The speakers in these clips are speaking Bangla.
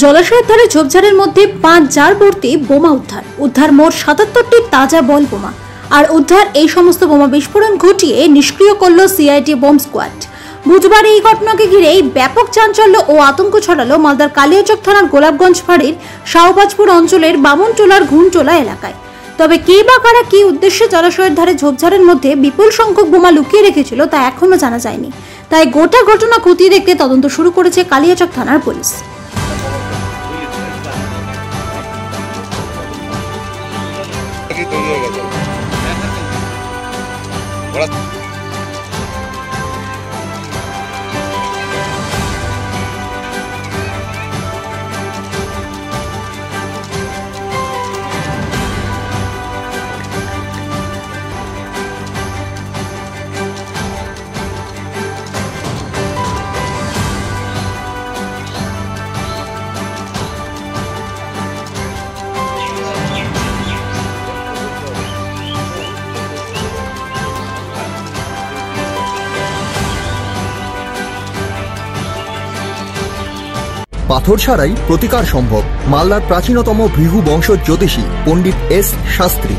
জলাশয়ের ধারে ঝোপঝাড়ের মধ্যে 5 জার ভর্তি বোমা উদ্ধার মোট 77টি তাজা বল বোমা। আর উদ্ধার এই সমস্ত বোমা বিস্ফোরণ ঘটিয়ে নিষ্ক্রিয় করল সিআইডি বোম স্কোয়াড। বুধবার এই ঘটনাকে ঘিরে ব্যাপক চাঞ্চল্য ও আতঙ্ক ছড়ালো মালদার কালিয়াচক থানার গোলাপগঞ্জ ফাঁড়ির শাহবাজপুর অঞ্চলের বামনটোলার ঘুমটোলা এলাকায়। তবে কে বা কারা কি উদ্দেশ্যে জলাশয়ের ধারে ঝোপঝাড়ের মধ্যে বিপুল সংখ্যক বোমা লুকিয়ে রেখেছিল তা এখনো জানা যায়নি। তাই গোটা ঘটনা খতিয়ে দেখতে তদন্ত শুরু করেছে কালিয়াচক থানার পুলিশ। পাথর ছাড়াই প্রতিকার সম্ভব। মালদার প্রাচীনতম ভৃগু বংশ জ্যোতিষী পণ্ডিত এস শাস্ত্রী।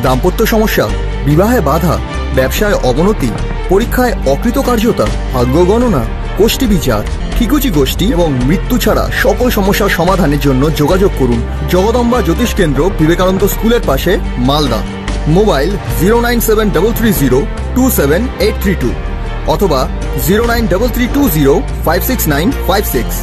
দাম্পত্য সমস্যা, বিবাহে বাধা, ব্যবসায় অবনতি, পরীক্ষায় অকৃতকার্যতা, ভাগ্য গণনা, গোষ্ঠী বিচার, ঠিকুচি গোষ্ঠী এবং মৃত্যু ছাড়া সকল সমস্যার সমাধানের জন্য যোগাযোগ করুন জগদম্বা জ্যোতিষ কেন্দ্র, বিবেকানন্দ স্কুলের পাশে, মালদা। মোবাইল 09733027832 অথবা 09332056956।